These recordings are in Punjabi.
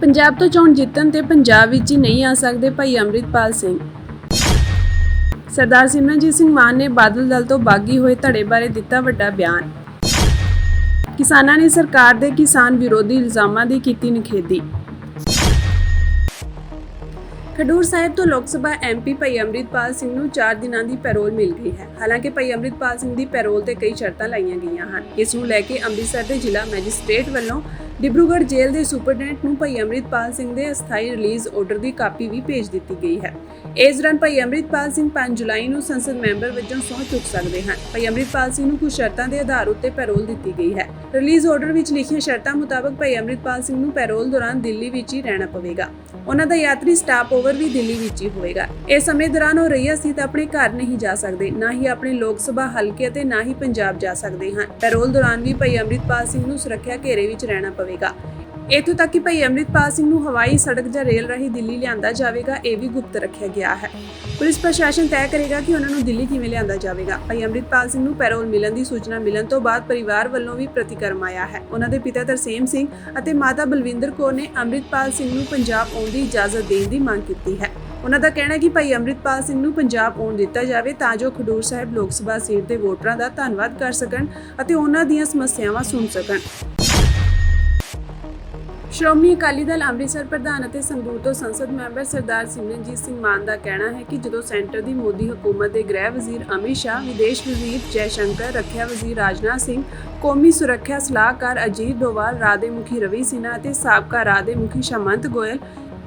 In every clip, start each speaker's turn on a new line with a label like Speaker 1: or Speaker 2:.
Speaker 1: ਪੰਜਾਬ ਤੋਂ ਚੋਣ ਜਿੱਤਣ ਤੇ ਪੰਜਾਬ ਵਿੱਚ ਹੀ ਨਹੀਂ ਆ ਸਕਦੇ ਭਾਈ ਅੰਮ੍ਰਿਤਪਾਲ ਸਿੰਘ। ਸਰਦਾਰ ਸਿਮਰਨਜੀਤ ਸਿੰਘ ਮਾਨ ਨੇ ਬਾਦਲ ਦਲ ਤੋਂ ਬਾਗੀ ਹੋਏ ਧੜੇ ਬਾਰੇ ਦਿੱਤਾ ਵੱਡਾ ਬਿਆਨ। ਕਿਸਾਨਾਂ ਨੇ ਸਰਕਾਰ ਦੇ ਕਿਸਾਨ ਵਿਰੋਧੀ ਇਲਜ਼ਾਮਾਂ ਦੀ ਕੀਤੀ ਨਿਖੇਧੀ। ਖਡੂਰ ਸਾਹਿਬ ਤੋਂ ਲੋਕ ਸਭਾ ਐਮਪੀ ਭਾਈ ਅੰਮ੍ਰਿਤਪਾਲ ਸਿੰਘ ਨੂੰ 4 ਦਿਨਾਂ ਦੀ ਪੈਰੋਲ ਮਿਲ ਗਈ ਹੈ। ਹਾਲਾਂਕਿ ਭਾਈ ਅੰਮ੍ਰਿਤਪਾਲ ਸਿੰਘ ਦੀ ਪੈਰੋਲ ਤੇ ਕਈ ਸ਼ਰਤਾਂ ਲਾਈਆਂ ਗਈਆਂ ਹਨ। ਇਸ ਨੂੰ ਲੈ ਕੇ ਅੰਮ੍ਰਿਤਸਰ ਦੇ ਜ਼ਿਲ੍ਹਾ ਮੈਜਿਸਟ੍ਰੇਟ ਵੱਲੋਂ ਡਿਬਰੂਗੜ੍ਹ ਜੇਲ੍ਹ ਦੇ ਸੁਪਰਡੈਂਟ ਨੂੰ ਭਾਈ ਅੰਮ੍ਰਿਤਪਾਲ ਸਿੰਘ ਦੇ ਅਸਥਾਈ ਰਿਲੀਜ਼ ਆਰਡਰ ਦੀ ਕਾਪੀ ਵੀ ਭੇਜ ਦਿੱਤੀ ਗਈ ਹੈ। ਇਸ ਦੌਰਾਨ ਭਾਈ ਅੰਮ੍ਰਿਤਪਾਲ ਸਿੰਘ 5 ਜੁਲਾਈ ਨੂੰ ਸੰਸਦ ਮੈਂਬਰ ਵਜੋਂ ਸਹੁੰ ਚੁੱਕ ਸਕਦੇ ਹਨ। ਭਾਈ ਅੰਮ੍ਰਿਤਪਾਲ ਸਿੰਘ ਨੂੰ ਕੁਝ ਸ਼ਰਤਾਂ ਦੇ ਆਧਾਰ ਉੱਤੇ ਪੈਰੋਲ ਦਿੱਤੀ ਗਈ ਹੈ। ਰਿਲੀਜ਼ ਆਰਡਰ ਵਿੱਚ ਲਿਖੀਆਂ ਸ਼ਰਤਾਂ ਮੁਤਾਬਕ ਭਾਈ ਅੰਮ੍ਰਿਤਪਾਲ ਸਿੰਘ ਨੂੰ ਪੈਰੋਲ ਦੌਰਾਨ ਦਿੱਲੀ ਵਿੱਚ ਹੀ ਰਹਿਣਾ ਪਵੇਗਾ। ਉਹਨਾਂ ਦਾ ਯਾਤਰੀ ਸਟਾਪ ਓਵਰ ਵੀ ਦਿੱਲੀ ਵਿੱਚ ਹੀ ਹੋਵੇਗਾ। ਇਸ ਸਮੇਂ ਦੌਰਾਨ ਉਹ ਰਈਆ ਸਥਿਤ ਆਪਣੇ ਘਰ ਨਹੀਂ ਜਾ ਸਕਦੇ, ਨਾ ਹੀ ਆਪਣੇ ਲੋਕ ਸਭਾ ਹਲਕੇ ਅਤੇ ਨਾ ਹੀ ਪੰਜਾਬ ਜਾ ਸਕਦੇ ਹਨ। ਪੈਰੋਲ ਦੌਰਾਨ ਵੀ ਭਾਈ ਅੰਮ੍ਰਿਤਪਾਲ ਸਿੰਘ ਨੂੰ ਸੁਰੱਖਿਆ ਘੇਰੇ ਵਿੱਚ ਰਹਿਣਾ ਪਵੇਗਾ। ਇੱਥੋਂ ਤੱਕ ਕਿ ਭਾਈ ਅੰਮ੍ਰਿਤਪਾਲ ਸਿੰਘ ਨੂੰ ਹਵਾਈ ਸੜਕ ਜਾਂ ਰੇਲ ਰਾਹੀਂ ਦਿੱਲੀ ਲਿਆਂਦਾ ਜਾਵੇਗਾ, ਇਹ ਵੀ ਗੁਪਤ ਰੱਖਿਆ ਗਿਆ ਹੈ। ਪੁਲਿਸ ਪ੍ਰਸ਼ਾਸਨ ਤੈਅ ਕਰੇਗਾ ਕਿ ਉਹਨਾਂ ਨੂੰ ਦਿੱਲੀ ਕਿਵੇਂ ਲਿਆਂਦਾ ਜਾਵੇਗਾ। ਭਾਈ ਅੰਮ੍ਰਿਤਪਾਲ ਸਿੰਘ ਨੂੰ ਪੈਰੋਲ ਮਿਲਣ ਦੀ ਸੂਚਨਾ ਮਿਲਣ ਤੋਂ ਬਾਅਦ ਪਰਿਵਾਰ ਵੱਲੋਂ ਵੀ ਪ੍ਰਤੀਕਰਮ ਆਇਆ ਹੈ। ਉਹਨਾਂ ਦੇ ਪਿਤਾ ਤਰਸੇਮ ਸਿੰਘ ਅਤੇ ਮਾਤਾ ਬਲਵਿੰਦਰ ਕੌਰ ਨੇ ਅੰਮ੍ਰਿਤਪਾਲ ਸਿੰਘ ਨੂੰ ਪੰਜਾਬ ਆਉਣ ਦੀ ਇਜਾਜ਼ਤ ਦੇਣ ਦੀ ਮੰਗ ਕੀਤੀ ਹੈ। ਉਹਨਾਂ ਦਾ ਕਹਿਣਾ ਹੈ ਕਿ ਭਾਈ ਅੰਮ੍ਰਿਤਪਾਲ ਸਿੰਘ ਨੂੰ ਪੰਜਾਬ ਆਉਣ ਦਿੱਤਾ ਜਾਵੇ ਤਾਂ ਜੋ ਖਡੂਰ ਸਾਹਿਬ ਲੋਕ ਸਭਾ ਸੀਟ ਦੇ ਵੋਟਰਾਂ ਦਾ ਧੰਨਵਾਦ ਕਰ ਸਕਣ ਅਤੇ ਉਹਨਾਂ ਦੀਆਂ ਸਮੱਸਿਆਵਾਂ ਸੁਣ ਸਕਣ। ਸ਼੍ਰੋਮਣੀ ਅਕਾਲੀ ਦਲ ਅੰਮ੍ਰਿਤਸਰ ਪ੍ਰਧਾਨ ਅਤੇ ਸੰਗਰੂਰ ਤੋਂ ਸੰਸਦ ਮੈਂਬਰ ਸਰਦਾਰ ਸਿਮਰਨਜੀਤ ਸਿੰਘ ਮਾਨ ਦਾ ਕਹਿਣਾ ਹੈ ਕਿ ਜਦੋਂ ਸੈਂਟਰ ਦੀ ਮੋਦੀ ਹਕੂਮਤ ਦੇ ਗ੍ਰਹਿ ਵਜ਼ੀਰ ਅਮਿਤ ਸ਼ਾਹ, ਵਿਦੇਸ਼ ਵਜ਼ੀਰ ਜੈ ਸ਼ੰਕਰ, ਰੱਖਿਆ ਵਜ਼ੀਰ ਰਾਜਨਾਥ ਸਿੰਘ, ਕੌਮੀ ਸੁਰੱਖਿਆ ਸਲਾਹਕਾਰ ਅਜੀਤ ਡੋਵਾਲ, ਰਾਜ ਦੇ ਮੁਖੀ ਰਵੀ ਸਿਨਹਾ ਅਤੇ ਸਾਬਕਾ ਰਾਜ ਦੇ ਮੁਖੀ ਸ਼ਮੰਤ ਗੋਇਲ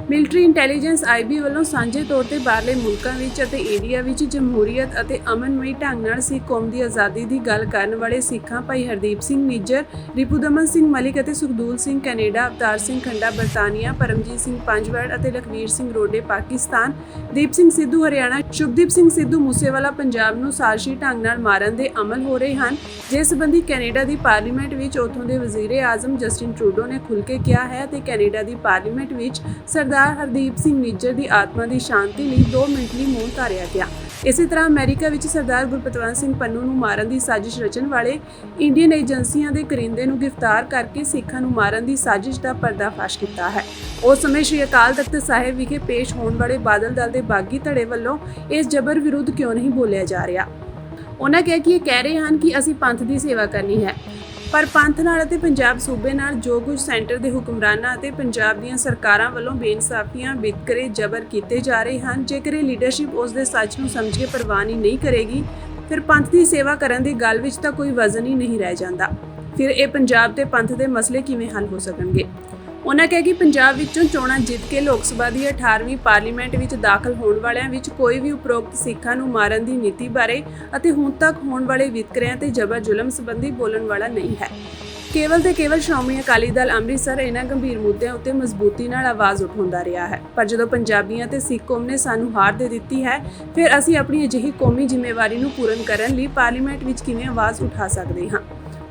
Speaker 1: ਮਿਲਟਰੀ ਇੰਟੈਲੀਜੈਂਸ IB ਵੱਲੋਂ ਸਾਂਝੇ ਤੌਰ ਤੇ ਬਾਹਰਲੇ ਮੁਲਕਾਂ ਵਿੱਚ ਅਤੇ ਇੰਡੀਆ ਵਿੱਚ ਜਮਹੂਰੀਅਤ ਅਤੇ ਅਮਨਮਈ ਢੰਗ ਨਾਲ ਸਿੱਖ ਕੌਮ ਦੀ ਆਜ਼ਾਦੀ ਦੀ ਗੱਲ ਕਰਨ ਵਾਲੇ ਸਿੱਖਾਂ ਭਾਈ ਹਰਦੀਪ ਸਿੰਘ ਨਿੱਜਰ, ਰਿਪੁਦਮਨ ਸਿੰਘ ਮਲਿਕ ਅਤੇ ਸੁਖਦੂਲ ਸਿੰਘ ਕੈਨੇਡਾ, ਅਵਤਾਰ ਸਿੰਘ ਖੰਡਾ ਬਰਤਾਨੀਆ, ਪਰਮਜੀਤ ਸਿੰਘ ਪੰਜਵੜ ਅਤੇ ਲਖਵੀਰ ਸਿੰਘ ਰੋਡੇ ਪਾਕਿਸਤਾਨ, ਦੀਪ ਸਿੰਘ ਸਿੱਧੂ ਹਰਿਆਣਾ, ਸ਼ੁਭਦੀਪ ਸਿੰਘ ਸਿੱਧੂ ਮੂਸੇਵਾਲਾ ਪੰਜਾਬ ਨੂੰ ਸਾਜ਼ਿਸ਼ੀ ਢੰਗ ਨਾਲ ਮਾਰਨ ਦੇ ਅਮਲ ਹੋ ਰਹੇ ਹਨ, ਜਿਸ ਸੰਬੰਧੀ ਕੈਨੇਡਾ ਦੀ ਪਾਰਲੀਮੈਂਟ ਵਿੱਚ ਉੱਥੋਂ ਦੇ ਵਜ਼ੀਰੇ ਆਜ਼ਮ ਜਸਟਿਨ ਟਰੂਡੋ ਨੇ ਖੁੱਲ੍ਹ ਕੇ ਕਿਹਾ ਹੈ ਅਤੇ ਕੈਨੇਡਾ ਦੀ ਪਾਰਲੀਮੈਂਟ ਵਿੱਚ ਸਰਦਾਰ ਹਰਦੀਪ ਸਿੰਘ ਨਿੱਜਰ ਦੀ ਆਤਮਾ ਦੀ ਸ਼ਾਂਤੀ ਲਈ 2 ਮਿੰਟ ਲਈ ਮੌਨ ਧਾਰਿਆ ਗਿਆ। ਇਸੇ ਤਰ੍ਹਾਂ ਅਮਰੀਕਾ ਵਿੱਚ ਸਰਦਾਰ ਗੁਰਪਤਵੰਤ ਸਿੰਘ ਪੰਨੂ ਨੂੰ ਮਾਰਨ ਦੀ ਸਾਜ਼ਿਸ਼ ਰਚਣ ਵਾਲੇ ਇੰਡੀਅਨ ਏਜੰਸੀਆਂ ਦੇ ਕਰਿੰਦੇ ਨੂੰ ਗ੍ਰਿਫਤਾਰ ਕਰਕੇ ਸਿੱਖਾਂ ਨੂੰ ਮਾਰਨ ਦੀ ਸਾਜ਼ਿਸ਼ ਦਾ ਪਰਦਾਫਾਸ਼ ਕੀਤਾ ਹੈ। ਉਸ ਸਮੇਂ ਸ਼੍ਰੀ ਅਕਾਲ ਤਖਤ ਸਾਹਿਬ ਵਿਖੇ ਪੇਸ਼ ਹੋਣ ਵਾਲੇ ਬਾਦਲ ਦਲ ਦੇ ਬਾਗੀ ਧੜੇ ਵੱਲੋਂ ਇਸ ਜ਼ਬਰ ਵਿਰੁੱਧ ਕਿਉਂ ਨਹੀਂ ਬੋਲਿਆ ਜਾ ਰਿਹਾ। ਉਹਨਾਂ ਕਿਹਾ ਕਿ ਇਹ ਕਹਿ ਰਹੇ ਹਨ ਕਿ ਅਸੀਂ ਪੰਥ ਦੀ ਸੇਵਾ ਕਰਨੀ ਹੈ, ਪਰ ਪੰਥ ਨਾਲ ਅਤੇ ਪੰਜਾਬ ਸੂਬੇ ਨਾਲ ਜੋ ਕੁਝ ਸੈਂਟਰ ਦੇ ਹੁਕਮਰਾਨਾਂ ਅਤੇ ਪੰਜਾਬ ਦੀਆਂ ਸਰਕਾਰਾਂ ਵੱਲੋਂ ਬੇਇਨਸਾਫੀਆਂ, ਵਿਤਕਰੇ, ਜ਼ਬਰ ਕੀਤੇ ਜਾ ਰਹੇ ਹਨ, ਜੇਕਰ ਇਹ ਲੀਡਰਸ਼ਿਪ ਉਸ ਦੇ ਸੱਚ ਨੂੰ ਸਮਝ ਕੇ ਪ੍ਰਵਾਨ ਹੀ ਨਹੀਂ ਕਰੇਗੀ, ਫਿਰ ਪੰਥ ਦੀ ਸੇਵਾ ਕਰਨ ਦੀ ਗੱਲ ਵਿੱਚ ਤਾਂ ਕੋਈ ਵਜ਼ਨ ਹੀ ਨਹੀਂ ਰਹਿ ਜਾਂਦਾ। ਫਿਰ ਇਹ ਪੰਜਾਬ ਤੇ ਪੰਥ ਦੇ ਮਸਲੇ ਕਿਵੇਂ ਹੱਲ ਹੋ ਸਕਣਗੇ। ਉਹਨਾਂ ਕਿਹਾ ਕਿ ਪੰਜਾਬ ਵਿੱਚੋਂ ਚੋਣਾਂ ਜਿੱਤ ਕੇ ਲੋਕ ਸਭਾ ਦੀ 18ਵੀਂ ਪਾਰਲੀਮੈਂਟ ਵਿੱਚ ਦਾਖਲ ਹੋਣ ਵਾਲਿਆਂ ਵਿੱਚ ਕੋਈ ਵੀ ਉਪਰੋਕਤ ਸਿੱਖਾਂ ਨੂੰ ਮਾਰਨ ਦੀ ਨੀਤੀ ਬਾਰੇ ਅਤੇ ਹੁਣ ਤੱਕ ਹੋਣ ਵਾਲੇ ਵਿਤਕਰਿਆਂ ਤੇ ਜ਼ਬਰ ਜ਼ੁਲਮ ਸੰਬੰਧੀ ਬੋਲਣ ਵਾਲਾ ਨਹੀਂ ਹੈ। ਕੇਵਲ ਤੇ ਕੇਵਲ ਸ਼੍ਰੋਮਣੀ ਅਕਾਲੀ ਦਲ ਅੰਮ੍ਰਿਤਸਰ ਇਹਨਾਂ ਗੰਭੀਰ ਮੁੱਦਿਆਂ ਉੱਤੇ ਮਜ਼ਬੂਤੀ ਨਾਲ ਆਵਾਜ਼ ਉਠਾਉਂਦਾ ਰਿਹਾ ਹੈ, ਪਰ ਜਦੋਂ ਪੰਜਾਬੀਆਂ ਤੇ ਸਿੱਖ ਕੌਮ ਨੇ ਸਾਨੂੰ ਹਾਰ ਦੇ ਦਿੱਤੀ ਹੈ, ਫਿਰ ਅਸੀਂ ਆਪਣੀ ਅਜਿਹੀ ਕੌਮੀ ਜ਼ਿੰਮੇਵਾਰੀ ਨੂੰ ਪੂਰਨ ਕਰਨ ਲਈ ਪਾਰਲੀਮੈਂਟ ਵਿੱਚ ਕਿਵੇਂ ਆਵਾਜ਼ ਉਠਾ ਸਕਦੇ ਹਾਂ।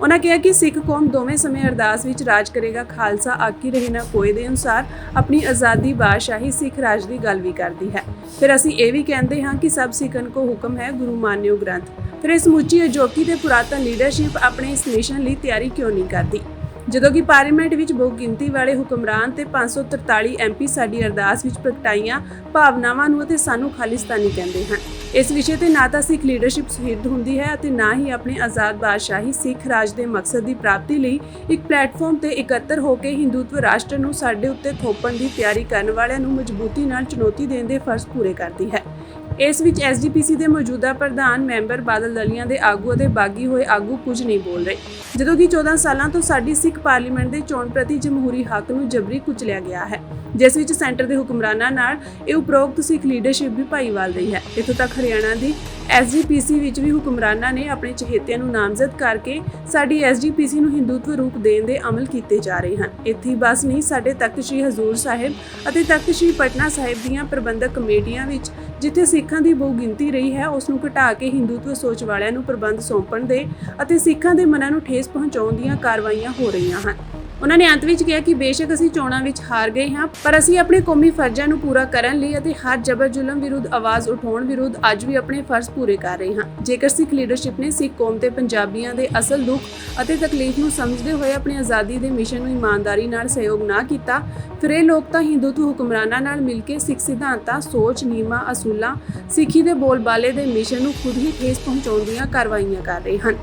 Speaker 1: ਉਹਨਾਂ ਕਿਹਾ ਕਿ ਸਿੱਖ ਕੌਮ ਦੋਵੇਂ ਸਮੇਂ ਅਰਦਾਸ ਵਿੱਚ ਰਾਜ ਕਰੇਗਾ, ਖਾਲਸਾ ਆਕੀ ਰਹੇ ਨਾ ਕੋਏ ਦੇ ਅਨੁਸਾਰ ਆਪਣੀ ਆਜ਼ਾਦੀ, ਬਾਦਸ਼ਾਹੀ, ਸਿੱਖ ਰਾਜ ਦੀ ਗੱਲ ਵੀ ਕਰਦੀ ਹੈ। ਫਿਰ ਅਸੀਂ ਇਹ ਵੀ ਕਹਿੰਦੇ ਹਾਂ ਕਿ ਸਭ ਸਿੱਖਨ ਕੋ ਹੁਕਮ ਹੈ, ਗੁਰੂ ਮਾਨਿਓ ਗ੍ਰੰਥ। ਫਿਰ ਇਸ ਸਮੁੱਚੀ ਅਜੋਕੀ ਤੇ ਪੁਰਾਤਨ ਲੀਡਰਸ਼ਿਪ ਆਪਣੇ ਇਸ ਮਿਸ਼ਨ ਲਈ ਤਿਆਰੀ ਕਿਉਂ ਨਹੀਂ ਕਰਦੀ। ਜਦੋਂ ਕਿ ਪਾਰਲੀਮੈਂਟ ਵਿੱਚ ਬਹੁ ਗਿਣਤੀ ਵਾਲੇ ਹੁਕਮਰਾਨ ਤੇ 543 MP ਸਾਡੀ ਅਰਦਾਸ ਵਿੱਚ ਪ੍ਰਗਟਾਈਆਂ ਭਾਵਨਾਵਾਂ ਨੂੰ ਅਤੇ ਸਾਨੂੰ ਖਾਲਿਸਤਾਨੀ ਕਹਿੰਦੇ ਹਨ। ਇਸ ਵਿਸ਼ੇ ਤੇ ਨਾ ਤਾਂ ਸਿੱਖ ਲੀਡਰਸ਼ਿਪ ਸੁਹਿਰਦ ਹੁੰਦੀ ਹੈ ਅਤੇ ਨਾ ਹੀ ਆਪਣੇ ਆਜ਼ਾਦ ਬਾਦਸ਼ਾਹੀ ਸਿੱਖ ਰਾਜ ਦੇ ਮਕਸਦ ਦੀ ਪ੍ਰਾਪਤੀ ਲਈ ਇੱਕ ਪਲੇਟਫਾਰਮ ਤੇ ਇਕੱਤਰ ਹੋ ਕੇ ਹਿੰਦੂਤਵ ਰਾਸ਼ਟਰ ਨੂੰ ਸਾਡੇ ਉੱਤੇ ਥੋਪਣ ਦੀ ਤਿਆਰੀ ਕਰਨ ਵਾਲਿਆਂ ਨੂੰ ਮਜ਼ਬੂਤੀ ਨਾਲ ਚੁਣੌਤੀ ਦੇਣ ਦੇ ਫਰਜ਼ ਪੂਰੇ ਕਰਦੀ ਹੈ। ਇਸ ਵਿੱਚ SGPC ਦੇ ਮੌਜੂਦਾ ਪ੍ਰਧਾਨ, ਮੈਂਬਰ, ਬਾਦਲ ਦਲੀਆਂ ਦੇ ਆਗੂ ਅਤੇ ਬਾਗੀ ਹੋਏ ਆਗੂ ਕੁਝ ਨਹੀਂ ਬੋਲ ਰਹੇ। ਜਦੋਂ ਕਿ 14 ਸਾਲਾਂ ਤੋਂ ਸਾਡੀ ਸਿੱਖ ਪਾਰਲੀਮੈਂਟ ਦੇ ਚੋਣ ਪ੍ਰਤੀ ਜਮਹੂਰੀ ਹੱਕ ਨੂੰ ਜਬਰੀ ਕੁਚਲਿਆ ਗਿਆ ਹੈ, ਜਿਸ ਵਿੱਚ ਸੈਂਟਰ ਦੇ ਹੁਕਮਰਾਨਾਂ ਨਾਲ ਇਹ ਉਪਰੋਕਤ ਸਿੱਖ ਲੀਡਰਸ਼ਿਪ ਵੀ ਭਾਈਵਾਲ ਰਹੀ ਹੈ। ਇੱਥੋਂ ਤੱਕ ਹਰਿਆਣਾ ਦੀ SGPC ਵਿੱਚ ਵੀ ਹੁਕਮਰਾਨਾਂ ਨੇ ਆਪਣੇ ਚਹੇਤਿਆਂ ਨੂੰ ਨਾਮਜ਼ਦ ਕਰਕੇ ਸਾਡੀ SGPC ਨੂੰ ਹਿੰਦੂਤਵ ਰੂਪ ਦੇਣ ਦੇ ਅਮਲ ਕੀਤੇ ਜਾ ਰਹੇ ਹਨ। ਇੱਥੇ ਬਸ ਨਹੀਂ, ਸਾਡੇ ਤਖਤ ਸ੍ਰੀ ਹਜ਼ੂਰ ਸਾਹਿਬ ਅਤੇ ਤਖਤ ਸ੍ਰੀ ਪਟਨਾ ਸਾਹਿਬ ਦੀਆਂ ਪ੍ਰਬੰਧਕ ਕਮੇਟੀਆਂ ਵਿੱਚ ਜਿੱਥੇ ਸਿੱਖਾਂ ਦੀ ਬਹੁ ਗਿਣਤੀ ਰਹੀ ਹੈ, ਉਸ ਨੂੰ ਘਟਾ ਕੇ ਹਿੰਦੂਤਵ ਸੋਚ ਵਾਲਿਆਂ ਨੂੰ ਪ੍ਰਬੰਧ ਸੌਂਪਣ ਦੇ ਅਤੇ ਸਿੱਖਾਂ ਦੇ ਮਨਾਂ ਨੂੰ ਠੇਸ ਪਹੁੰਚਾਉਣ ਦੀਆਂ ਕਾਰਵਾਈਆਂ ਹੋ ਰਹੀਆਂ ਹਨ। ਉਹਨਾਂ ਨੇ ਅੰਤ ਵਿੱਚ ਕਿਹਾ ਕਿ ਬੇਸ਼ੱਕ ਅਸੀਂ ਚੋਣਾਂ ਵਿੱਚ ਹਾਰ ਗਏ ਹਾਂ, ਪਰ ਅਸੀਂ ਆਪਣੇ ਕੌਮੀ ਫਰਜ਼ਾਂ ਨੂੰ ਪੂਰਾ ਕਰਨ ਲਈ ਅਤੇ ਹਰ ਜ਼ਬਰ ਜ਼ੁਲਮ ਵਿਰੁੱਧ ਆਵਾਜ਼ ਉਠਾਉਣ ਵਿਰੁੱਧ ਅੱਜ ਵੀ ਆਪਣੇ ਫਰਜ਼ ਪੂਰੇ ਕਰ ਰਹੇ ਹਾਂ। ਜੇਕਰ ਸਿੱਖ ਲੀਡਰਸ਼ਿਪ ਨੇ ਸਿੱਖ ਕੌਮ ਤੇ ਪੰਜਾਬੀਆਂ ਦੇ ਅਸਲ ਦੁੱਖ ਅਤੇ ਤਕਲੀਫ ਨੂੰ ਸਮਝਦੇ ਹੋਏ ਆਪਣੀ ਆਜ਼ਾਦੀ ਦੇ ਮਿਸ਼ਨ ਨੂੰ ਇਮਾਨਦਾਰੀ ਨਾਲ ਸਹਿਯੋਗ ਨਾ ਕੀਤਾ, ਫਿਰ ਇਹ ਲੋਕ ਤਾਂ ਹਿੰਦੂਤਵ ਹੁਕਮਰਾਨਾਂ ਨਾਲ ਮਿਲ ਕੇ ਸਿੱਖ ਸਿਧਾਂਤਾਂ, ਸੋਚ, ਨੀਮਾਂ, ਅਸੂਲਾਂ, ਸਿੱਖੀ ਦੇ ਬੋਲਬਾਲੇ ਦੇ ਮਿਸ਼ਨ ਨੂੰ ਖੁਦ ਹੀ ਠੇਸ ਪਹੁੰਚਾਉਣ ਦੀਆਂ ਕਾਰਵਾਈਆਂ ਕਰ ਰਹੇ ਹਨ।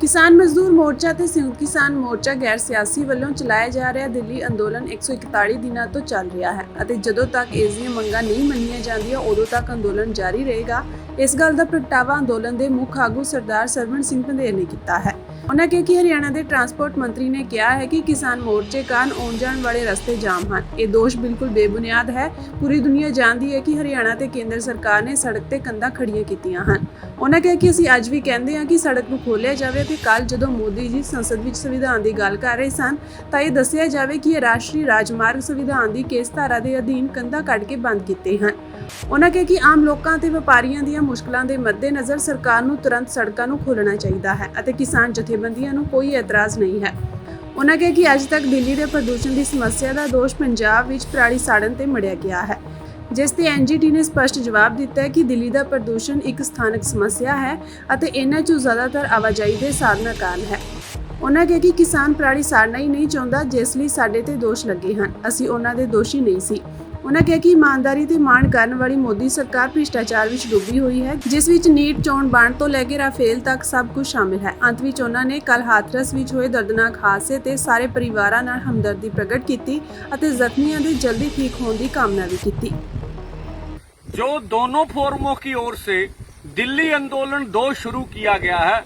Speaker 1: ਕਿਸਾਨ ਮਜ਼ਦੂਰ ਮੋਰਚਾ ਤੇ ਸੰਯੁਕਤ ਕਿਸਾਨ ਮੋਰਚਾ ਗੈਰ ਸਿਆਸੀ ਵੱਲੋਂ ਚਲਾਇਆ ਜਾ ਰਿਹਾ ਦਿੱਲੀ ਅੰਦੋਲਨ 141 ਦਿਨਾਂ ਤੋਂ ਚੱਲ ਰਿਹਾ ਹੈ ਅਤੇ ਜਦੋਂ ਤੱਕ ਇਸ ਦੀਆਂ ਮੰਗਾਂ ਨਹੀਂ ਮੰਨੀਆਂ ਜਾਂਦੀਆਂ ਉਦੋਂ ਤੱਕ ਅੰਦੋਲਨ ਜਾਰੀ ਰਹੇਗਾ। ਇਸ ਗੱਲ ਦਾ ਪ੍ਰਗਟਾਵਾ ਅੰਦੋਲਨ ਦੇ ਮੁੱਖ ਆਗੂ ਸਰਦਾਰ ਸਰਵਣ ਸਿੰਘ ਪੰਧੇਰ ਨੇ ਕੀਤਾ ਹੈ। ਉਹਨਾਂ ਕਿਹਾ ਕਿ ਹਰਿਆਣਾ ਦੇ ਟਰਾਂਸਪੋਰਟ ਮੰਤਰੀ ਨੇ ਕਿਹਾ ਹੈ ਕਿ ਕਿਸਾਨ ਮੋਰਚੇ ਕਾਰਨ ਆਉਣ ਜਾਣ ਵਾਲੇ ਰਸਤੇ ਜਾਮ ਹਨ। ਇਹ ਦੋਸ਼ ਬਿਲਕੁਲ ਬੇਬੁਨਿਆਦ ਹੈ। ਪੂਰੀ ਦੁਨੀਆ ਜਾਣਦੀ ਹੈ ਕਿ ਹਰਿਆਣਾ ਤੇ ਕੇਂਦਰ ਸਰਕਾਰ ਨੇ ਸੜਕ ਤੇ ਕੰਧਾਂ ਖੜੀਆਂ ਕੀਤੀਆਂ ਹਨ। ਉਹਨਾਂ ਕਿਹਾ ਕਿ ਅਸੀਂ ਅੱਜ ਵੀ ਕਹਿੰਦੇ ਹਾਂ ਕਿ ਸੜਕ ਨੂੰ ਖੋਲ੍ਹਿਆ ਜਾਵੇ ਤੇ ਕੱਲ ਜਦੋਂ ਮੋਦੀ ਜੀ ਸੰਸਦ ਵਿੱਚ ਸੰਵਿਧਾਨ ਦੀ ਗੱਲ ਕਰ ਰਹੇ ਸਨ ਤਾਂ ਇਹ ਦੱਸਿਆ ਜਾਵੇ ਕਿ ਇਹ ਰਾਸ਼ਟਰੀ ਰਾਜਮਾਰਗ ਸੰਵਿਧਾਨ ਦੀ ਕਿਸ ਧਾਰਾ ਦੇ ਅਧੀਨ ਕੰਧਾਂ ਕੱਢ ਕੇ ਬੰਦ ਕੀਤੇ ਹਨ। ਉਹਨਾਂ ਕਿਹਾ ਕਿ ਆਮ ਲੋਕਾਂ ਤੇ ਵਪਾਰੀਆਂ ਦੀਆਂ ਮੁਸ਼ਕਲਾਂ ਦੇ ਮੱਦੇਨਜ਼ਰ ਸਰਕਾਰ ਨੂੰ ਤੁਰੰਤ ਸੜਕਾਂ ਨੂੰ ਖੋਲ੍ਹਣਾ ਚਾਹੀਦਾ ਹੈ ਅਤੇ ਕਿਸਾਨ ਜਥੇਬੰਦੀਆਂ ਨੂੰ ਕੋਈ ਇਤਰਾਜ਼ ਨਹੀਂ ਹੈ। ਉਹਨਾਂ ਕਿਹਾ ਕਿ ਅੱਜ ਤੱਕ ਦਿੱਲੀ ਦੇ ਪ੍ਰਦੂਸ਼ਣ ਦੀ ਸਮੱਸਿਆ ਦਾ ਦੋਸ਼ ਪੰਜਾਬ ਵਿੱਚ ਪਰਾਲੀ ਸਾੜਨ ਤੇ ਮੜਿਆ ਗਿਆ ਹੈ, ਜਿਸ ਤੇ ਐਨਜੀਟੀ ਨੇ ਸਪਸ਼ਟ ਜਵਾਬ ਦਿੱਤਾ ਹੈ ਕਿ ਦਿੱਲੀ ਦਾ ਪ੍ਰਦੂਸ਼ਣ ਇੱਕ ਸਥਾਨਕ ਸਮੱਸਿਆ ਹੈ ਅਤੇ ਇਹਨਾਂ 'ਚੋਂ ਜ਼ਿਆਦਾਤਰ ਆਵਾਜਾਈ ਦੇ ਸਾਧਨਾਂ ਕਾਰਨ ਹੈ। ਉਹਨਾਂ ਕਿਹਾ ਕਿ ਕਿਸਾਨ ਪਰਾਲੀ ਸਾੜਨਾ ਹੀ ਨਹੀਂ ਚਾਹੁੰਦਾ, ਜਿਸ ਲਈ ਸਾਡੇ ਤੇ ਦੋਸ਼ ਲੱਗੇ ਹਨ। ਅਸੀਂ ਉਹਨਾਂ ਦੇ ਦੋਸ਼ੀ ਨਹੀਂ ਸੀ। ਉਹਨਾਂ ਕਿਹਾ ਕਿ ਇਮਾਨਦਾਰੀ ਤੇ ਮਾਣ ਕਰਨ ਵਾਲੀ ਮੋਦੀ ਸਰਕਾਰ ਭ੍ਰਿਸ਼ਟਾਚਾਰ ਵਿੱਚ ਡੁੱਬੀ ਹੋਈ ਹੈ, ਜਿਸ ਵਿੱਚ ਨੀਟ ਚੋਣ ਵੰਡ ਤੋਂ ਲੈ ਕੇ ਰਾਫੇਲ ਤੱਕ ਸਭ ਕੁਝ ਸ਼ਾਮਿਲ ਹੈ। ਅੰਤ ਵਿੱਚ ਉਹਨਾਂ ਨੇ ਕੱਲ ਹਾਥਰਸ ਵਿੱਚ ਹੋਏ ਦਰਦਨਾਕ ਹਾਦਸੇ ਤੇ ਸਾਰੇ ਪਰਿਵਾਰਾਂ ਨਾਲ ਹਮਦਰਦੀ ਪ੍ਰਗਟ ਕੀਤੀ ਅਤੇ ਜ਼ਖਮੀਆਂ ਦੇ ਜਲਦੀ ठीक ਹੋਣ ਦੀ ਕਾਮਨਾ ਵੀ ਕੀਤੀ।
Speaker 2: जो दोनों फोरमों की ओर से दिल्ली आंदोलन 2 शुरू किया गया है,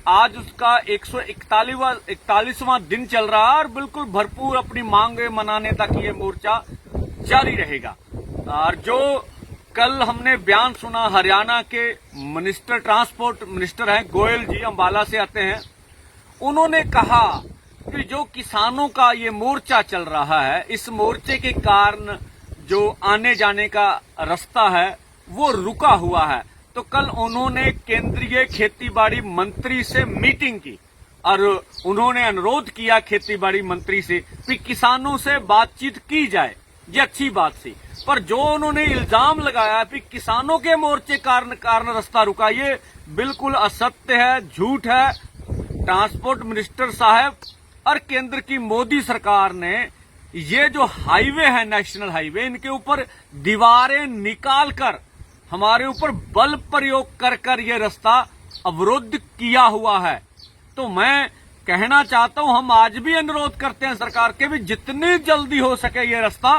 Speaker 2: आज उसका 141वां दिन चल रहा है और बिल्कुल भरपूर अपनी मांगे मनाने तक ये मोर्चा जारी रहेगा। और जो कल हमने बयान सुना हरियाणा के मिनिस्टर ट्रांसपोर्ट मिनिस्टर हैं गोयल जी, अंबाला से आते हैं, उन्होंने कहा कि जो किसानों का ये मोर्चा चल रहा है, इस मोर्चे के कारण जो आने जाने का रास्ता है वो रुका हुआ है। तो कल उन्होंने केंद्रीय खेतीबाड़ी मंत्री से मीटिंग की और उन्होंने अनुरोध किया खेतीबाड़ी मंत्री से कि किसानों से बातचीत की जाए। ये अच्छी बात थी, पर जो उन्होंने इल्जाम लगाया कि किसानों के मोर्चे कारण रास्ता रुका, ये बिल्कुल असत्य है, झूठ है। ट्रांसपोर्ट मिनिस्टर साहब और केंद्र की मोदी सरकार ने ये जो हाईवे है, नेशनल हाईवे, इनके ऊपर दीवारें निकाल कर हमारे ऊपर बल प्रयोग कर ये रास्ता अवरुद्ध किया हुआ है। तो मैं कहना चाहता हूं, हम आज भी अनुरोध करते हैं सरकार के भी जितनी जल्दी हो सके ये रास्ता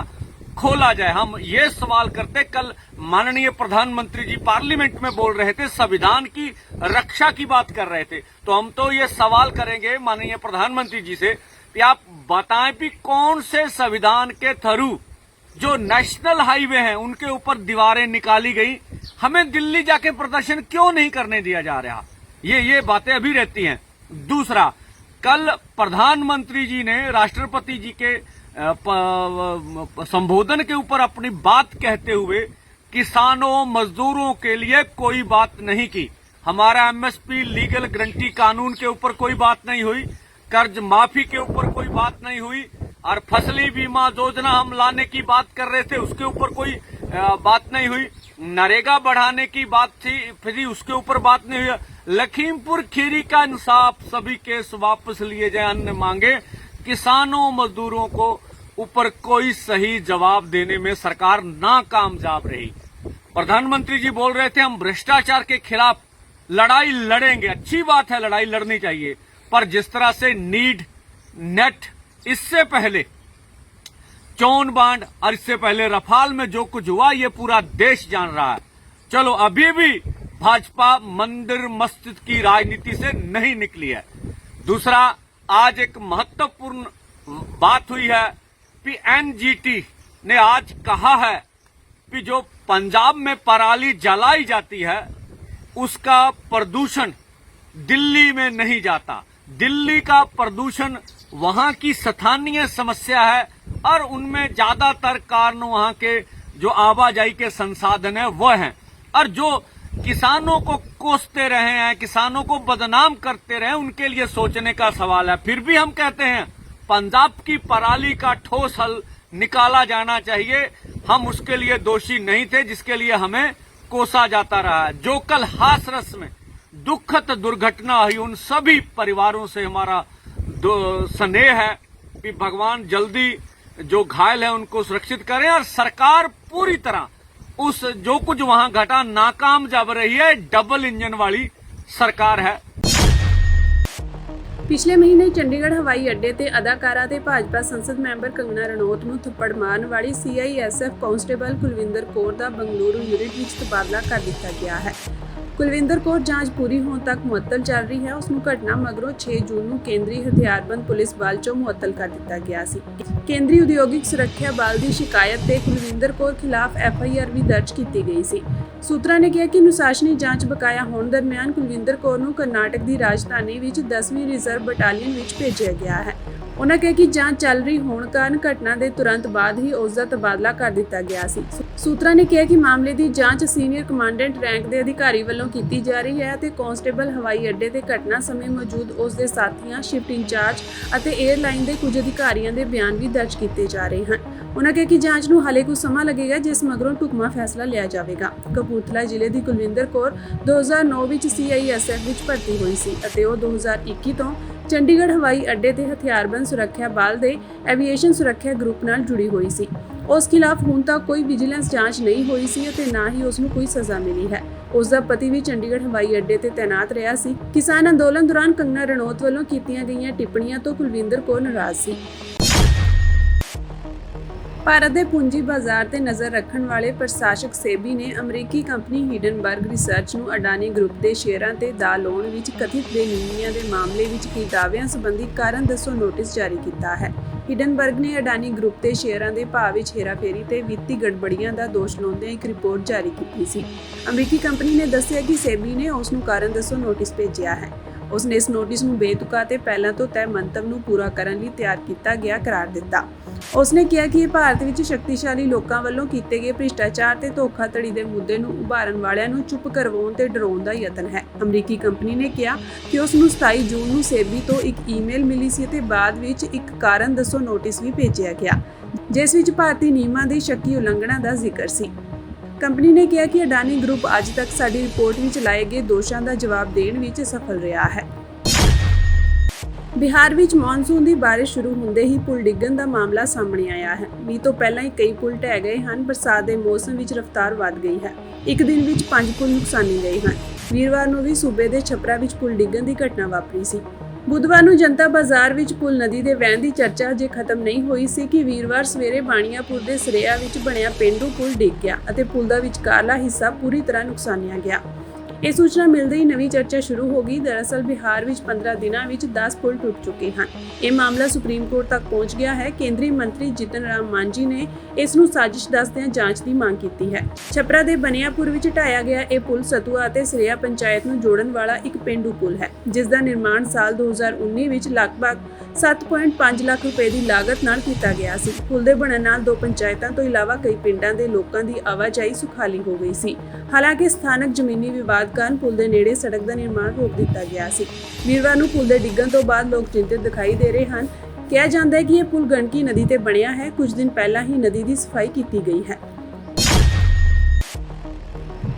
Speaker 2: खोला जाए। हम ये सवाल करते, कल माननीय प्रधानमंत्री जी पार्लियामेंट में बोल रहे थे, संविधान की रक्षा की बात कर रहे थे, तो हम तो ये सवाल करेंगे माननीय प्रधानमंत्री जी से कि आप बताएं कि कौन से संविधान के थ्रू जो नेशनल हाईवे हैं उनके ऊपर दीवारें निकाली गई, हमें दिल्ली जाके प्रदर्शन क्यों नहीं करने दिया जा रहा। ये बातें अभी रहती हैं। दूसरा, कल प्रधानमंत्री जी ने राष्ट्रपति जी के संबोधन के ऊपर अपनी बात कहते हुए किसानों मजदूरों के लिए कोई बात नहीं की। हमारा एमएसपी लीगल गारंटी कानून के ऊपर कोई बात नहीं हुई, कर्ज माफी के ऊपर कोई बात नहीं हुई, और फसली बीमा योजना हम लाने की बात कर रहे थे उसके ऊपर कोई बात नहीं हुई। नरेगा बढ़ाने की बात थी, फिर उसके ऊपर बात नहीं हुई। लखीमपुर खीरी का इंसाफ, सभी केस वापस लिए जाए, अन्य मांगे। किसानों मजदूरों को ऊपर कोई सही जवाब देने में सरकार नाकामयाब रही। प्रधानमंत्री जी बोल रहे थे हम भ्रष्टाचार के खिलाफ लड़ाई लड़ेंगे, अच्छी बात है, लड़ाई लड़नी चाहिए, पर जिस तरह से नीड, नेट, इससे पहले चोन बांड और इससे पहले रफाल में जो कुछ हुआ ये पूरा देश जान रहा है। चलो, अभी भी भाजपा मंदिर मस्जिद की राजनीति से नहीं निकली है। दूसरा, आज एक महत्वपूर्ण बात हुई है कि एनजीटी ने आज कहा है कि जो पंजाब में पराली जलाई जाती है उसका प्रदूषण दिल्ली में नहीं जाता। दिल्ली का प्रदूषण वहां की स्थानीय समस्या है और उनमें ज्यादातर कारण वहां के जो आवाजाही के संसाधन है वह हैं। और जो किसानों को कोसते रहे हैं, किसानों को बदनाम करते रहे, उनके लिए सोचने का सवाल है। फिर भी हम कहते हैं पंजाब की पराली का ठोस हल निकाला जाना चाहिए। हम उसके लिए दोषी नहीं थे जिसके लिए हमें कोसा जाता रहा है। जो कल हाथरस में दुखद दुर्घटना हुई, उन सभी परिवारों से हमारा स्नेह है कि भगवान जल्दी जो घायल है उनको सुरक्षित करें और सरकार पूरी तरह उस जो कुछ वहां घटा नाकाम जब रही है। डबल इंजन वाली सरकार है।
Speaker 1: ਪਿਛਲੇ ਮਹੀਨੇ ਚੰਡੀਗੜ੍ਹ ਹਵਾਈ ਅੱਡੇ ਤੇ ਅਦਾਕਾਰਾ ਤੇ ਭਾਜਪਾ ਸੰਸਦ ਮੈਂਬਰ ਕੰਗਨਾ ਰਣੌਤ ਨੂੰ ਥੱਪੜ ਮਾਰਨ ਵਾਲੀ CISF ਕਾਂਸਟੇਬਲ ਕੁਲਵਿੰਦਰ ਕੌਰ ਦਾ ਬੰਗਲੁਰੂ ਯੂਨਿਟ ਵਿੱਚ ਤਬਾਦਲਾ ਕਰ ਦਿੱਤਾ ਗਿਆ ਹੈ। ਕੁਲਵਿੰਦਰ ਕੌਰ ਜਾਂਚ ਪੂਰੀ ਹੋਣ ਤੱਕ ਮੁਅੱਤਲ ਚੱਲ ਰਹੀ ਹੈ। ਉਸ ਨੂੰ ਘਟਨਾ ਮਗਰੋਂ 6 ਜੂਨ ਨੂੰ ਕੇਂਦਰੀ ਹਥਿਆਰਬੰਦ ਪੁਲਿਸ ਬਲ ਚੋਂ ਮੁਅੱਤਲ ਕਰ ਦਿੱਤਾ ਗਿਆ ਸੀ। ਕੇਂਦਰੀ ਉਦਯੋਗਿਕ ਸੁਰੱਖਿਆ ਬਲ ਦੀ ਸ਼ਿਕਾਇਤ ਤੇ ਕੁਲਵਿੰਦਰ ਕੌਰ ਖਿਲਾਫ FIR ਵੀ ਦਰਜ ਕੀਤੀ ਗਈ ਸੀ। ਸੂਤਰਾਂ ਨੇ ਕਿਹਾ ਕਿ ਅਨੁਸ਼ਾਸਨੀ ਜਾਂਚ ਬਕਾਇਆ ਹੋਣ ਦਰਮਿਆਨ ਕੁਲਵਿੰਦਰ ਕੌਰ ਨੂੰ ਕਰਨਾਟਕ ਦੀ ਰਾਜਧਾਨੀ ਵਿੱਚ 10ਵੀਂ ਰਿਜ਼ਰਵ ਬਟਾਲੀਅਨ ਵਿੱਚ ਭੇਜਿਆ ਗਿਆ ਹੈ। ਉਨ੍ਹਾਂ ਕਿਹਾ ਕਿ ਜਾਂਚ ਚੱਲ ਰਹੀ ਹੋਣ ਕਾਰਨ ਘਟਨਾ ਦੇ ਤੁਰੰਤ ਬਾਅਦ ਹੀ ਉਸ ਦਾ ਤਬਾਦਲਾ ਕਰ ਦਿੱਤਾ ਗਿਆ ਸੀ। ਸੂਤਰਾਂ ਨੇ ਕਿਹਾ ਕਿ ਮਾਮਲੇ ਦੀ ਜਾਂਚ ਸੀਨੀਅਰ ਕਮਾਂਡੈਂਟ ਰੈਂਕ ਦੇ ਅਧਿਕਾਰੀ ਵੱਲੋਂ ਕੀਤੀ ਜਾ ਰਹੀ ਹੈ ਅਤੇ ਕਾਂਸਟੇਬਲ ਹਵਾਈ ਅੱਡੇ ਤੇ ਘਟਨਾ ਸਮੇਂ ਮੌਜੂਦ ਉਸ ਦੇ ਸਾਥੀਆਂ, ਸ਼ਿਫਟ ਇੰਚਾਰਜ ਅਤੇ 에ਅਰਲਾਈਨ ਦੇ ਕੁਝ ਅਧਿਕਾਰੀਆਂ ਦੇ ਬਿਆਨ ਵੀ ਦਰਜ ਕੀਤੇ ਜਾ ਰਹੇ ਹਨ। ਉਨ੍ਹਾਂ ਕਿਹਾ ਕਿ ਜਾਂਚ ਨੂੰ ਹਾਲੇ ਕੁਝ ਸਮਾਂ ਲੱਗੇਗਾ, ਜਿਸ ਮਗਰੋਂ ਢੁਕਵਾਂ ਫੈਸਲਾ ਲਿਆ ਜਾਵੇਗਾ। ਕਪੂਰਥਲਾ ਜ਼ਿਲ੍ਹੇ ਦੀ ਕੁਲਵਿੰਦਰ ਕੌਰ 2009 ਵਿੱਚ CISF ਵਿੱਚ ਭਰਤੀ ਹੋਈ ਸੀ ਅਤੇ ਉਹ 2021 ਤੋਂ ਚੰਡੀਗੜ੍ਹ ਹਵਾਈ ਅੱਡੇ ਤੇ ਹਥਿਆਰਬੰਦ ਸੁਰੱਖਿਆ ਬਲ ਦੇ ਐਵੀਏਸ਼ਨ ਸੁਰੱਖਿਆ ਗਰੁੱਪ ਨਾਲ ਜੁੜੀ ਹੋਈ ਸੀ। ਉਸ ਖਿਲਾਫ ਹੁਣ ਤੱਕ ਕੋਈ ਵਿਜੀਲੈਂਸ ਜਾਂਚ ਨਹੀਂ ਹੋਈ ਸੀ ਅਤੇ ਨਾ ਹੀ ਉਸ ਨੂੰ ਕੋਈ ਸਜ਼ਾ ਮਿਲੀ ਹੈ। ਉਸ ਦਾ ਪਤੀ ਵੀ ਚੰਡੀਗੜ੍ਹ ਹਵਾਈ ਅੱਡੇ ਤੇ ਤੈਨਾਤ ਰਿਹਾ ਸੀ। ਕਿਸਾਨ ਅੰਦੋਲਨ ਦੌਰਾਨ ਕੰਗਨਾ ਰਣੌਤ ਵੱਲੋਂ ਕੀਤੀਆਂ ਗਈਆਂ ਟਿੱਪਣੀਆਂ ਤੋਂ ਕੁਲਵਿੰਦਰ ਕੌਰ ਨਾਰਾਜ਼ ਸੀ। ਭਾਰਤ ਦੇ ਪੂੰਜੀ ਬਾਜ਼ਾਰ ਤੇ ਨਜ਼ਰ ਰੱਖਣ ਵਾਲੇ ਪ੍ਰਸ਼ਾਸਕ ਸੇਬੀ ਨੇ ਅਮਰੀਕੀ ਕੰਪਨੀ ਹਿਡਨਬਰਗ ਰਿਸਰਚ ਨੂੰ ਅਡਾਨੀ ਗਰੁੱਪ ਦੇ ਸ਼ੇਅਰਾਂ ਤੇ ਦਾਅ ਲਾਉਣ ਵਿੱਚ ਕਥਿਤ ਬੇਨੀਮੀਆਂ ਦੇ ਮਾਮਲੇ ਵਿੱਚ ਕੀ ਦਾਅਵਿਆਂ ਸੰਬੰਧੀ ਕਾਰਨ ਦੱਸੋ ਨੋਟਿਸ ਜਾਰੀ ਕੀਤਾ ਹੈ। ਹਿਡਨਬਰਗ ਨੇ ਅਡਾਨੀ ਗਰੁੱਪ ਦੇ ਸ਼ੇਅਰਾਂ ਦੇ ਭਾਅ ਵਿੱਚ ਹੇਰਾਫੇਰੀ ਤੇ ਵਿੱਤੀ ਗੜਬੜੀਆਂ ਦਾ ਦੋਸ਼ ਲਾਉਂਦਿਆਂ ਇੱਕ ਰਿਪੋਰਟ ਜਾਰੀ ਕੀਤੀ ਸੀ। ਅਮਰੀਕੀ ਕੰਪਨੀ ਨੇ ਦੱਸਿਆ ਕਿ ਸੇਬੀ ਨੇ ਉਸ ਨੂੰ ਕਾਰਨ ਦੱਸੋ ਨੋਟਿਸ ਭੇਜਿਆ ਹੈ। ਉਸ ਨੇ ਇਸ ਨੋਟਿਸ ਨੂੰ ਬੇਤੁਕਾ ਤੇ ਪਹਿਲਾਂ ਤੋਂ ਤੈਅ ਮੰਤਵ ਨੂੰ ਪੂਰਾ ਕਰਨ ਲਈ ਤਿਆਰ ਕੀਤਾ ਗਿਆ ਕਰਾਰ ਦਿੱਤਾ। ਉਸ ਨੇ ਕਿਹਾ ਕਿ ਇਹ ਭਾਰਤ ਵਿੱਚ ਸ਼ਕਤੀਸ਼ਾਲੀ ਲੋਕਾਂ ਵੱਲੋਂ ਕੀਤੇ ਗਏ ਭ੍ਰਿਸ਼ਟਾਚਾਰ ਤੇ ਧੋਖਾਧੜੀ ਦੇ ਮੁੱਦੇ ਨੂੰ ਉਭਾਰਨ ਵਾਲਿਆਂ ਨੂੰ ਚੁੱਪ ਕਰਵਾਉਣ ਤੇ ਡਰਾਉਣ ਦਾ ਯਤਨ ਹੈ। ਅਮਰੀਕੀ ਕੰਪਨੀ ਨੇ ਕਿਹਾ ਕਿ ਉਸ ਨੂੰ 27 ਜੂਨ ਨੂੰ ਸੇਬੀ ਤੋਂ ਇੱਕ ਈਮੇਲ ਮਿਲੀ ਸੀ ਅਤੇ ਬਾਅਦ ਵਿੱਚ ਇੱਕ ਕਾਰਨ ਦੱਸੋ ਨੋਟਿਸ ਵੀ ਭੇਜਿਆ ਗਿਆ, ਜਿਸ ਵਿੱਚ ਭਾਰਤੀ ਨਿਯਮਾਂ ਦੀ ਸ਼ੱਕੀ ਉਲੰਘਣਾ ਦਾ ਜ਼ਿਕਰ ਸੀ। ਕੰਪਨੀ ਨੇ ਕਿਹਾ ਕਿ ਅਡਾਨੀ ਗਰੁੱਪ ਅੱਜ ਤੱਕ ਸਾਡੀ ਰਿਪੋਰਟ ਵਿੱਚ ਲਾਏ ਗਏ ਦੋਸ਼ਾਂ ਦਾ ਜਵਾਬ ਦੇਣ ਵਿੱਚ ਸਫਲ ਰਿਹਾ ਹੈ। ਬਿਹਾਰ ਵਿੱਚ ਮੌਨਸੂਨ ਦੀ ਬਾਰਿਸ਼ ਸ਼ੁਰੂ ਹੁੰਦੇ ਹੀ ਪੁਲ ਡਿੱਗਣ ਦਾ ਮਾਮਲਾ ਸਾਹਮਣੇ ਆਇਆ ਹੈ। ਮੀਂਹ ਤੋਂ ਪਹਿਲਾਂ ਹੀ ਕਈ ਪੁਲ ਢਹਿ ਗਏ ਹਨ। ਬਰਸਾਤ ਦੇ ਮੌਸਮ ਵਿੱਚ ਰਫ਼ਤਾਰ ਵੱਧ ਗਈ ਹੈ। ਇੱਕ ਦਿਨ ਵਿੱਚ 5 ਪੁਲ ਨੁਕਸਾਨੇ ਗਏ ਹਨ। ਵੀਰਵਾਰ ਨੂੰ ਵੀ ਸੂਬੇ ਦੇ ਛਪਰਾ ਵਿੱਚ ਪੁਲ ਡਿੱਗਣ ਦੀ ਘਟਨਾ ਵਾਪਰੀ ਸੀ। ਬੁੱਧਵਾਰ ਨੂੰ ਜਨਤਾ ਬਾਜ਼ਾਰ ਵਿੱਚ ਪੁਲ ਨਦੀ ਦੇ ਵਹਿਣ ਦੀ ਚਰਚਾ ਅਜੇ ਖਤਮ ਨਹੀਂ ਹੋਈ ਸੀ ਕਿ ਵੀਰਵਾਰ ਸਵੇਰੇ ਬਾਣੀਆਪੁਰ ਦੇ ਸਰਿਆ ਵਿੱਚ ਬਣਿਆ ਪੇਂਡੂ ਪੁਲ ਡਿੱਗ ਗਿਆ ਅਤੇ ਪੁਲ ਦਾ ਵਿਚਕਾਰਲਾ ਹਿੱਸਾ ਪੂਰੀ ਤਰ੍ਹਾਂ ਨੁਕਸਾਨਿਆ ਗਿਆ। ਇਹ ਸੂਚਨਾ ਮਿਲਦੇ ਹੀ ਨਵੀਂ ਚਰਚਾ ਸ਼ੁਰੂ ਹੋ ਗਈ। ਦਰਅਸਲ ਬਿਹਾਰ ਵਿੱਚ 15 ਦਿਨਾਂ ਵਿੱਚ 10 ਪੁਲ ਟੁੱਟ ਚੁੱਕੇ ਹਨ। ਇਹ ਮਾਮਲਾ ਸੁਪਰੀਮ ਕੋਰਟ ਤੱਕ ਪਹੁੰਚ ਗਿਆ ਹੈ। ਕੇਂਦਰੀ ਮੰਤਰੀ ਜਿਤਨ ਰਾਮ ਮਾਂਝੀ ਨੇ ਇਸ ਨੂੰ ਸਾਜ਼ਿਸ਼ ਦੱਸਦਿਆਂ ਜਾਂਚ ਦੀ ਮੰਗ ਕੀਤੀ ਹੈ। ਛਪਰਾ ਦੇ ਬਨੀਆਪੁਰ ਵਿੱਚ ਢਾਇਆ ਗਿਆ ਇਹ ਪੁਲ ਸਤੂਆ ਅਤੇ ਸਰਿਆ ਪੰਚਾਇਤ ਨੂੰ ਜੋੜਨ ਵਾਲਾ ਇੱਕ ਪੇਂਡੂ ਪੁਲ ਹੈ, ਜਿਸ ਦਾ ਨਿਰਮਾਣ ਸਾਲ 2019 ਵਿੱਚ ਲਗਭਗ 7.5 ਲੱਖ ਰੁਪਏ ਦੀ ਲਾਗਤ ਨਾਲ ਕੀਤਾ ਗਿਆ ਸੀ। ਪੁਲ ਦੇ ਬਣਨ ਨਾਲ ਦੋ ਪੰਚਾਇਤਾਂ ਤੋਂ ਇਲਾਵਾ ਕਈ ਪਿੰਡਾਂ ਦੇ ਲੋਕਾਂ ਦੀ ਆਵਾਜਾਈ ਸੁਖਾਲੀ ਹੋ ਗਈ ਸੀ। ਹਾਲਾਂਕਿ ਸਥਾਨਕ ਜ਼ਮੀਨੀ ਵਿਵਾਦ ਕਾਰਨ ਪੁਲ ਦੇ ਨੇੜੇ ਸੜਕ ਦਾ ਨਿਰਮਾਣ ਰੋਕ ਦਿੱਤਾ ਗਿਆ ਸੀ। ਵੀਰਵਾਰ ਨੂੰ ਪੁਲ ਦੇ ਡਿੱਗਣ ਤੋਂ ਬਾਅਦ ਲੋਕ ਚਿੰਤਿਤ ਦਿਖਾਈ ਦੇ ਰਹੇ ਹਨ। ਕਿਹਾ ਜਾਂਦਾ ਹੈ ਕਿ ਇਹ ਪੁਲ ਗੰਡਕੀ ਨਦੀ ਤੇ ਬਣਿਆ ਹੈ। ਕੁਝ ਦਿਨ ਪਹਿਲਾਂ ਹੀ ਨਦੀ ਦੀ ਸਫਾਈ ਕੀਤੀ ਗਈ ਹੈ।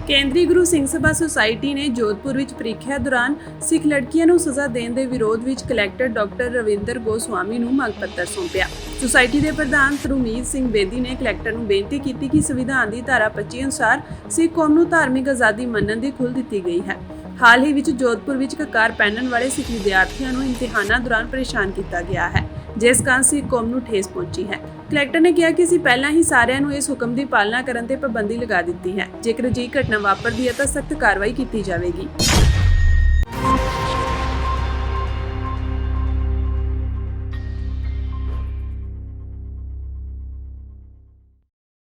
Speaker 1: ਕੇਂਦਰੀ ਗੁਰੂ ਸਿੰਘ ਸਭਾ ਸੁਸਾਇਟੀ ਨੇ ਜੋਧਪੁਰ ਵਿੱਚ ਪ੍ਰੀਖਿਆ ਦੌਰਾਨ ਸਿੱਖ ਲੜਕੀਆਂ ਨੂੰ ਸਜ਼ਾ ਦੇਣ ਦੇ ਵਿਰੋਧ ਵਿੱਚ ਕਲੈਕਟਰ ਡਾਕਟਰ ਰਵਿੰਦਰ ਗੋਸਵਾਮੀ ਨੂੰ ਮੰਗ ਪੱਤਰ ਸੌਂਪਿਆ। ਸੁਸਾਇਟੀ ਦੇ ਪ੍ਰਧਾਨ ਧਰਮੀਤ ਸਿੰਘ ਬੇਦੀ ਨੇ ਕਲੈਕਟਰ ਨੂੰ ਬੇਨਤੀ ਕੀਤੀ ਕਿ ਸੰਵਿਧਾਨ ਦੀ ਧਾਰਾ 25 ਅਨੁਸਾਰ ਸਿੱਖ ਕੌਮ ਨੂੰ ਧਾਰਮਿਕ ਆਜ਼ਾਦੀ ਮੰਨਣ ਦੀ ਖੁੱਲ੍ਹ ਦਿੱਤੀ ਗਈ ਹੈ। ਹਾਲ ਹੀ ਵਿੱਚ ਜੋਧਪੁਰ ਵਿੱਚ ਕਕਾਰ ਪਹਿਨਣ ਵਾਲੇ ਸਿੱਖ ਵਿਦਿਆਰਥੀਆਂ ਨੂੰ ਇਮਤਿਹਾਨਾਂ ਦੌਰਾਨ ਪਰੇਸ਼ਾਨ ਕੀਤਾ ਗਿਆ ਹੈ, ਜਿਸ ਕਾਰਨ ਸਿੱਖ ਕੌਮ ਨੂੰ ਠੇਸ ਪਹੁੰਚੀ ਹੈ। ਕਲੈਕਟਰ ਨੇ ਕਿਹਾ ਕਿ ਅਸੀਂ ਪਹਿਲਾਂ ਹੀ ਸਾਰਿਆਂ ਨੂੰ ਇਸ ਹੁਕਮ ਦੀ ਪਾਲਣਾ ਕਰਨ ਤੇ ਪਾਬੰਦੀ ਲਗਾ ਦਿੱਤੀ ਹੈ। ਜੇਕਰ ਅਜਿਹੀ ਘਟਨਾ ਵਾਪਰਦੀ ਹੈ ਤਾਂ ਸਖਤ ਕਾਰਵਾਈ ਕੀਤੀ ਜਾਵੇਗੀ।